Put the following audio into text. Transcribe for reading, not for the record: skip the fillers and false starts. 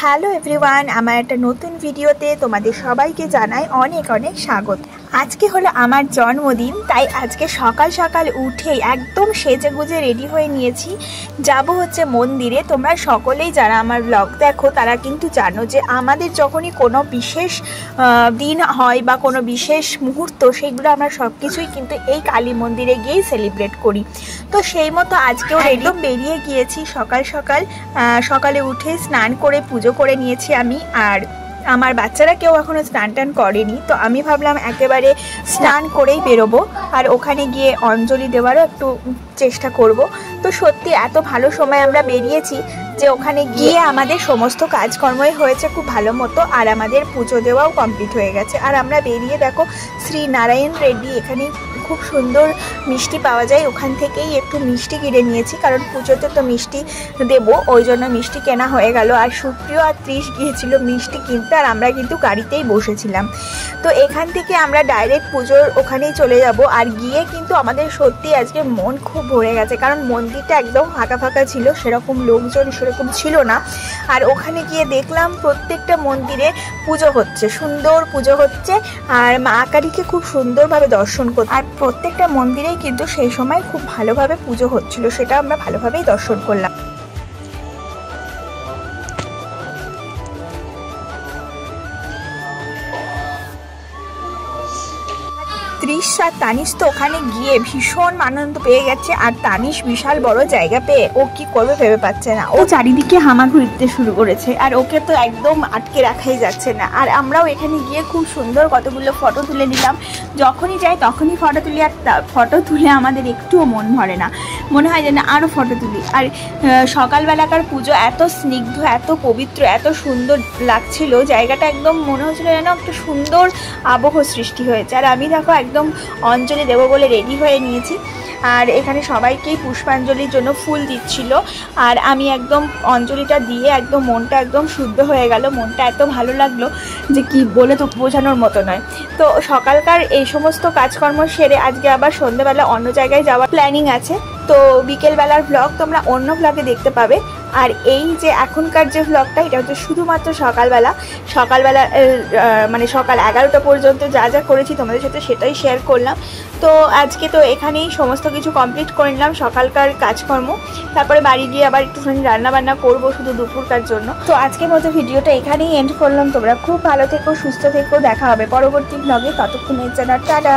Hello everyone, আমার একটা নতুন ভিডিওতে তোমাদের সবাইকে জানাই অনেক অনেক স্বাগত। আজকে হলো আমার জন্মদিন, তাই আজকে সকাল সকাল উঠেই একদম সেজেগুজে রেডি হয়ে নিয়েছি। যাব হচ্ছে মন্দিরে। তোমরা সকলেই যারা আমার ব্লগ দেখো তারা কিন্তু জানো যে আমাদের যখনই কোনো বিশেষ দিন হয় বা কোনো বিশেষ মুহূর্ত, সেগুলো আমরা সব কিছুই কিন্তু এই কালী মন্দিরে গিয়েই সেলিব্রেট করি। তো সেই মতো আজকেও একদম বেরিয়ে গিয়েছি সকাল সকাল। সকালে উঠে স্নান করে পুজো করে নিয়েছি আমি, আর আমার বাচ্চারা কেউ এখনও স্নান টান করেনি। তো আমি ভাবলাম একেবারে স্নান করেই বেরোবো, আর ওখানে গিয়ে অঞ্জলি দেওয়ারও একটু চেষ্টা করব। তো সত্যি এত ভালো সময় আমরা বেরিয়েছি যে ওখানে গিয়ে আমাদের সমস্ত কাজকর্মই হয়েছে খুব ভালো মতো, আর আমাদের পুজো দেওয়াও কমপ্লিট হয়ে গেছে। আর আমরা বেরিয়ে দেখো শ্রী নারায়ণ রেড্ডি, এখানে খুব সুন্দর মিষ্টি পাওয়া যায়, ওখান থেকেই একটু মিষ্টি কিনে নিয়েছি, কারণ পুজোতে তো মিষ্টি দেবো, ওই জন্য মিষ্টি কেনা হয়ে গেল। আর সুপ্রিয় আর ত্রিশ গিয়েছিল মিষ্টি কিনতে, আর আমরা কিন্তু গাড়িতেই বসেছিলাম। তো এখান থেকে আমরা ডাইরেক্ট পুজোর ওখানেই চলে যাব। আর গিয়ে কিন্তু আমাদের সত্যি আজকে মন খুব ভরে গেছে, কারণ মন্দিরটা একদম ফাঁকা ফাঁকা ছিল, সেরকম লোকজন সেরকম ছিল না। আর ওখানে গিয়ে দেখলাম প্রত্যেকটা মন্দিরে পুজো হচ্ছে, সুন্দর পুজো হচ্ছে, আর মা কালীকে খুব সুন্দরভাবে দর্শন করতে। আর প্রত্যেকটা মন্দিরেই কিন্তু সেই সময় খুব ভালোভাবে পুজো হচ্ছিল, সেটা আমরা ভালোভাবেই দর্শন করলাম। ত্রিশ আর তানিশ তো ওখানে গিয়ে ভীষণ আনন্দ পেয়ে গেছে, আর তানিশ বিশাল বড় জায়গা পেয়ে ও কি করবে ভেবে পাচ্ছে না, ও চারিদিকে হামাগুড়ি দিতে শুরু করেছে, আর ওকে তো একদম আটকে রাখাই যাচ্ছে না। আর আমরাও এখানে গিয়ে খুব সুন্দর কতগুলো ফটো তুলে নিলাম। যখনই যাই তখনই ফটো তুলি, আর ফটো তুলে আমাদের একটুও মন ভরে না, মনে হয় যে না আরও ফটো তুলি। আর সকালবেলাকার পুজো এত স্নিগ্ধ, এত পবিত্র, এত সুন্দর লাগছিল, জায়গাটা একদম মনে হচ্ছিল যেন একটা সুন্দর আবহ সৃষ্টি হয়েছে। আর আমি দেখো একদম অঞ্জলি দেবো বলে রেডি হয়ে নিয়েছি, আর এখানে সবাইকেই পুষ্পাঞ্জলির জন্য ফুল দিচ্ছিল, আর আমি একদম অঞ্জলিটা দিয়ে একদম মনটা একদম শুদ্ধ হয়ে গেল। মনটা এত ভালো লাগলো যে কি বলে তো বোঝানোর মতো নয়। তো সকালকার এই সমস্ত কাজকর্ম সেরে আজকে আবার সন্ধ্যেবেলা অন্য জায়গায় যাওয়ার প্ল্যানিং আছে। তো বিকেলবেলার ব্লগ তোমরা অন্য ব্লগে দেখতে পাবে। আর এই যে এখনকার যে ব্লগটা, এটা হচ্ছে শুধুমাত্র সকালবেলা মানে সকাল 11টা পর্যন্ত যা যা করেছি তোমাদের সাথে সেটাই শেয়ার করলাম। তো আজকে তো এখানেই সমস্ত কিছু কমপ্লিট করে নিলাম সকালকার কাজকর্ম, তারপরে বাড়ি গিয়ে আবার একটুখানি রান্নাবান্না করবো শুধু দুপুরকার জন্য। তো আজকের মতো ভিডিওটা এখানেই এন্ড করলাম। তোমরা খুব ভালো থেকো, সুস্থ থেকো, দেখা হবে পরবর্তী ব্লগে। ততক্ষণের জন্য টাটা।